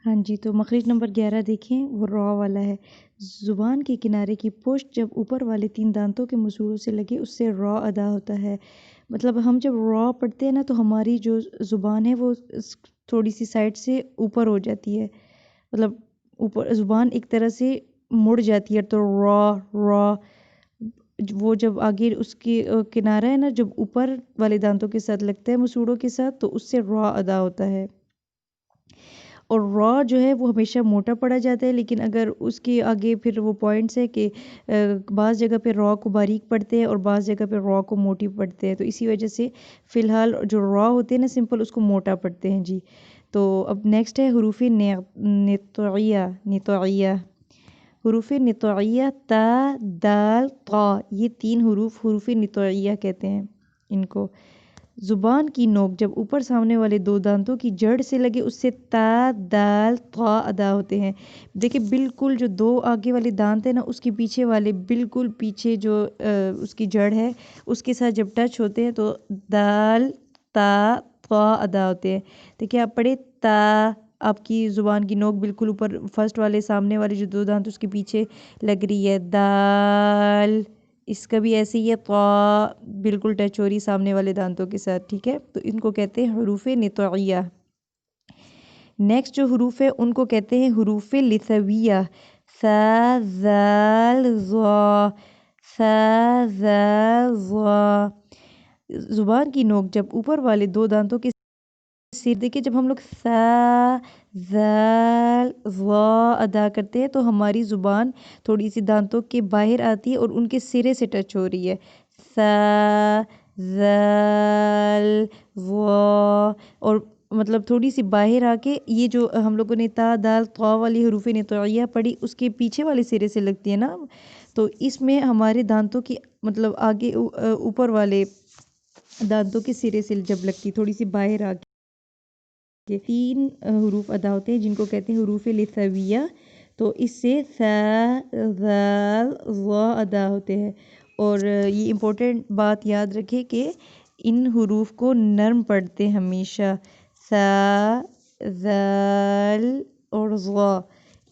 ہاں جی، تو مخرج نمبر 11 دیکھیں، وہ را والا ہے۔ زبان کے کنارے کی پشت جب اوپر والے 3 دانتوں کے مسوڑوں سے لگے اس سے را ادا ہوتا ہے۔ مطلب ہم جب را پڑھتے ہیں نا تو ہماری جو زبان ہے وہ تھوڑی سی سائڈ سے اوپر ہو جاتی ہے، مطلب اوپر زبان ایک طرح سے مڑ جاتی ہے، تو را را وہ جب آگے اس کی کنارہ ہے نا جب اوپر والے دانتوں کے ساتھ لگتا ہے مسوڑوں کے ساتھ تو اس سے را ادا ہوتا ہے۔ اور را جو ہے وہ ہمیشہ موٹا پڑا جاتا ہے، لیکن اگر اس کے آگے پھر وہ پوائنٹس ہے کہ بعض جگہ پہ را کو باریک پڑھتے ہیں اور بعض جگہ پہ را کو موٹی پڑھتے ہیں، تو اسی وجہ سے فی الحال جو را ہوتے ہیں نا سمپل اس کو موٹا پڑھتے ہیں جی۔ تو اب نیکسٹ ہے حروف نطعیہ نطعیہ حروف نطعیہ تا دال طا، یہ 3 حروف نطعیہ کہتے ہیں ان کو۔ زبان کی نوک جب اوپر سامنے والے 2 دانتوں کی جڑ سے لگے اس سے تا دال طا ادا ہوتے ہیں۔ دیکھیں بالکل جو 2 آگے والے دانت ہیں نا اس کے پیچھے والے بالکل پیچھے جو اس کی جڑ ہے اس کے ساتھ جب ٹچ ہوتے ہیں تو دال تا طا ادا ہوتے ہیں۔ دیکھیں آپ پڑھیں تا، آپ کی زبان کی نوک بالکل اوپر فرسٹ والے سامنے والے جو 2 دانت اس کے پیچھے لگ رہی ہے، دال اس کا بھی ایسے ہی ہے، طا بالکل ٹچ ہو رہی سامنے والے دانتوں کے ساتھ، ٹھیک ہے، تو ان کو کہتے ہیں حروف نطعیہ۔ نیکسٹ جو حروف ہے ان کو کہتے ہیں حروف لثویہ، ثا ذال ظا ثا ذال ظا۔ زبان کی نوک جب اوپر والے 2 دانتوں کے سر، دیکھیں جب ہم لوگ ثا ذال ظا ادا کرتے ہیں تو ہماری زبان تھوڑی سی دانتوں کے باہر آتی ہے اور ان کے سرے سے ٹچ ہو رہی ہے، ثا ذال ظا، اور مطلب تھوڑی سی باہر آ کے یہ جو ہم لوگوں نے تا دال طا والی حروف نطعیہ پڑھی اس کے پیچھے والے سرے سے لگتی ہے نا، تو اس میں ہمارے دانتوں کی مطلب آگے اوپر والے دانتوں کے سرے سے جب لگتی تھوڑی سی باہر آ کے 3 حروف ادا ہوتے ہیں جن کو کہتے ہیں حروف لثویہ، تو اس سے ثا ذال ظا ادا ہوتے ہیں۔ اور یہ امپورٹنٹ بات یاد رکھے کہ ان حروف کو نرم پڑھتے ہیں ہمیشہ، ثا ذال اور ظا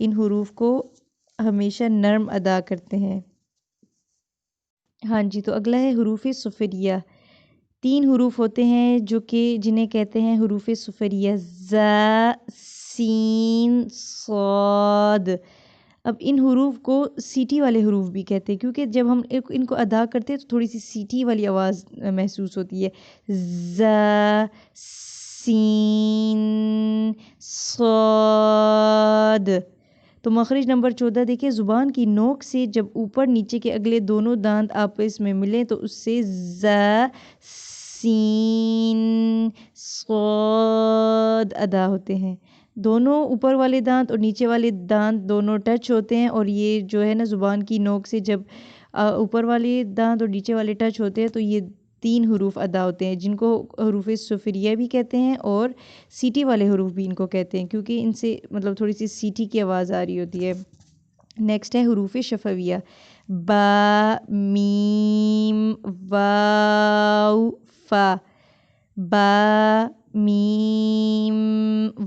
ان حروف کو ہمیشہ نرم ادا کرتے ہیں۔ ہاں جی، تو اگلا ہے حروف سفریہ۔ 3 حروف ہوتے ہیں جو کہ جنہیں کہتے ہیں حروف سفریہ، زا سین صاد۔ اب ان حروف کو سیٹی والے حروف بھی کہتے ہیں کیونکہ جب ہم ان کو ادا کرتے ہیں تو تھوڑی سی سیٹی والی آواز محسوس ہوتی ہے، زا سین صاد۔ تو مخرج نمبر 14 دیکھیں، زبان کی نوک سے جب اوپر نیچے کے اگلے دونوں دانت آپس میں ملیں تو اس سے زا سین صاد ادا ہوتے ہیں۔ دونوں اوپر والے دانت اور نیچے والے دانت دونوں ٹچ ہوتے ہیں، اور یہ جو ہے نا زبان کی نوک سے جب اوپر والے دانت اور نیچے والے ٹچ ہوتے ہیں تو یہ 3 حروف ادا ہوتے ہیں جن کو حروف سفریہ بھی کہتے ہیں اور سیٹی والے حروف بھی ان کو کہتے ہیں کیونکہ ان سے مطلب تھوڑی سی سیٹی کی آواز آ رہی ہوتی ہے۔ نیکسٹ ہے حروف شفویہ، با میم واو فا، با میم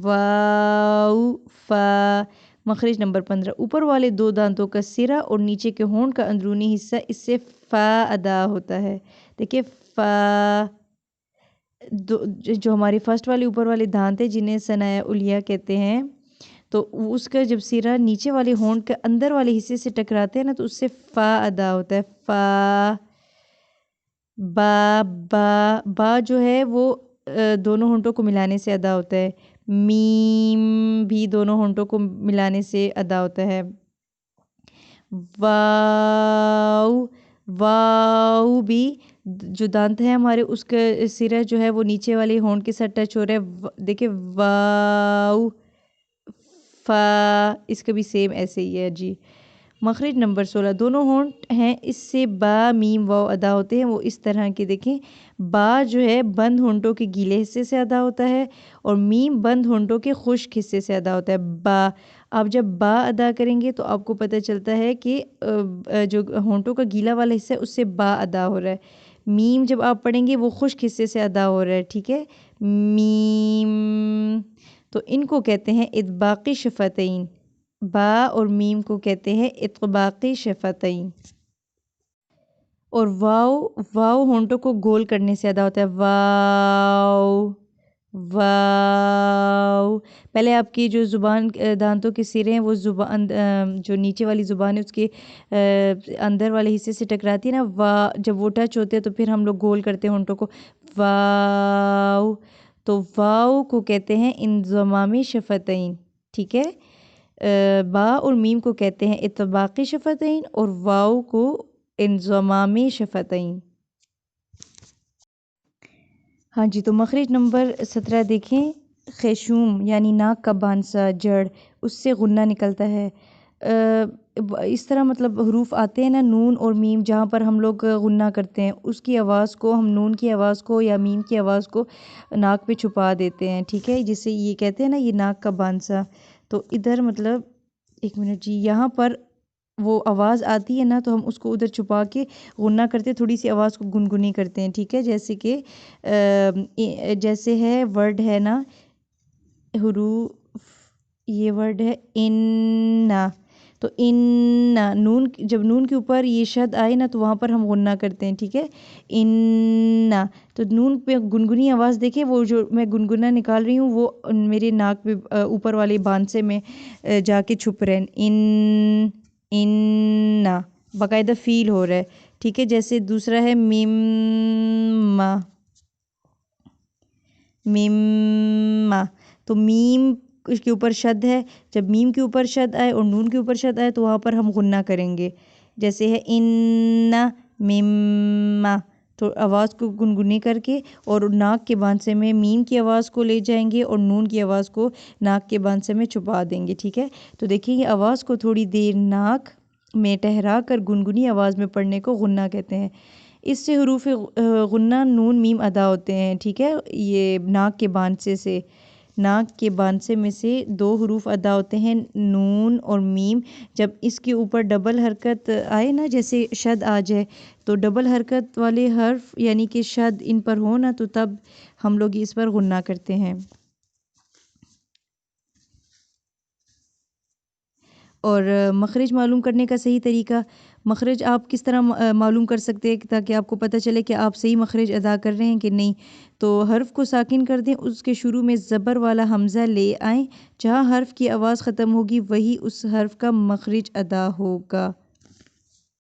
واو فا۔ مخرج نمبر 15، اوپر والے 2 دانتوں کا سرا اور نیچے کے ہونٹ کا اندرونی حصہ اس سے فا ادا ہوتا ہے۔ دیکھیں فا، جو ہمارے فرسٹ والے اوپر والے دانت ہیں جنہیں ثنایا علیہ کہتے ہیں، تو اس کا جب سرا نیچے والے ہونٹ کے اندر والے حصے سے ٹکراتے ہیں نا تو اس سے فا ادا ہوتا ہے، فا۔ با با با جو ہے وہ دونوں ہونٹوں کو ملانے سے ادا ہوتا ہے، میم بھی دونوں ہونٹوں کو ملانے سے ادا ہوتا ہے، واو واو بھی جو دانت ہے ہمارے اس کا سرا جو ہے وہ نیچے والے ہونٹ کے ساتھ ٹچ ہو رہا ہے، دیکھیں واو فا، اس کا بھی سیم ایسے ہی ہے جی۔ مخرج نمبر 16، دونوں ہونٹ ہیں اس سے با میم واو ادا ہوتے ہیں، وہ اس طرح کے دیکھیں، با جو ہے بند ہونٹوں کے گیلے حصے سے ادا ہوتا ہے اور میم بند ہونٹوں کے خشک حصے سے ادا ہوتا ہے، با۔ آپ جب با ادا کریں گے تو آپ کو پتہ چلتا ہے کہ جو ہونٹوں کا گیلا والا حصہ ہے اس سے با ادا ہو رہا ہے، میم جب آپ پڑھیں گے وہ خشک حصے سے ادا ہو رہا ہے، ٹھیک ہے، میم۔ تو ان کو کہتے ہیں اطباقی شفتین، با اور میم کو کہتے ہیں اطباقی شفتین۔ اور واو ہونٹوں کو گول کرنے سے ادا ہوتا ہے، واو واو۔ پہلے آپ کی جو زبان دانتوں کے سرے ہیں وہ زبان جو نیچے والی زبان ہے اس کے اندر والے حصے سے ٹکراتی ہے نا، جب وہ ٹچ ہوتے ہیں تو پھر ہم لوگ گول کرتے ہیں ہونٹوں کو، واو۔ تو واو کو کہتے ہیں انضمامی شفتین، ٹھیک ہے۔ با اور میم کو کہتے ہیں اطباقی شفتین اور واو کو انضمامی شفتین۔ ہاں جی، تو مخرج نمبر 17 دیکھیں، خیشوم یعنی ناک کا بانسا جڑ، اس سے غنہ نکلتا ہے۔ اس طرح مطلب حروف آتے ہیں نا، نون اور میم، جہاں پر ہم لوگ غنہ کرتے ہیں اس کی آواز کو ہم نون کی آواز کو یا میم کی آواز کو ناک پہ چھپا دیتے ہیں، ٹھیک ہے، جسے یہ کہتے ہیں نا یہ ناک کا بانسا۔ تو ادھر مطلب ایک منٹ جی، یہاں پر وہ آواز آتی ہے نا تو ہم اس کو ادھر چھپا کے غنہ کرتے ہیں، تھوڑی سی آواز کو گنگنی کرتے ہیں، ٹھیک ہے، جیسے کہ جیسے ہے ورڈ ہے نا حروف، یہ ورڈ ہے انّا، تو انّا، نون جب نون کے اوپر یہ شد آئے نا تو وہاں پر ہم غنہ کرتے ہیں، ٹھیک ہے، انّا۔ تو نون پہ گنگنی آواز دیکھیں، وہ جو میں گنگنا نکال رہی ہوں وہ میرے ناک پہ اوپر والے بانسے میں جا کے چھپ رہے ہیں، انّا، باقاعدہ فیل ہو رہا ہے، ٹھیک ہے۔ جیسے دوسرا ہے مما، مما، تو میم اس کے اوپر شد ہے، جب میم کے اوپر شد آئے اور نون کے اوپر شد آئے تو وہاں پر ہم غنہ کریں گے، جیسے ہے انّا مما، تو آواز کو گنگنی کر کے اور ناک کے بانسے میں میم کی آواز کو لے جائیں گے اور نون کی آواز کو ناک کے بانسے میں چھپا دیں گے، ٹھیک ہے۔ تو دیکھیں یہ آواز کو تھوڑی دیر ناک میں ٹھہرا کر گنگنی آواز میں پڑھنے کو غنہ کہتے ہیں۔ اس سے حروف غنہ نون میم ادا ہوتے ہیں، ٹھیک ہے، یہ ناک کے بانسے سے، ناک کے بانسے میں سے دو حروف ادا ہوتے ہیں، نون اور میم۔ جب اس کے اوپر ڈبل حرکت آئے نا، جیسے شد آ جائے تو ڈبل حرکت والے حرف یعنی کہ شد ان پر ہو نا تو تب ہم لوگ اس پر غنہ کرتے ہیں۔ اور مخرج معلوم کرنے کا صحیح طریقہ، مخرج آپ کس طرح معلوم کر سکتے ہیں تاکہ آپ کو پتہ چلے کہ آپ صحیح مخرج ادا کر رہے ہیں کہ نہیں؟ تو حرف کو ساکن کر دیں، اس کے شروع میں زبر والا حمزہ لے آئیں، جہاں حرف کی آواز ختم ہوگی وہی اس حرف کا مخرج ادا ہوگا۔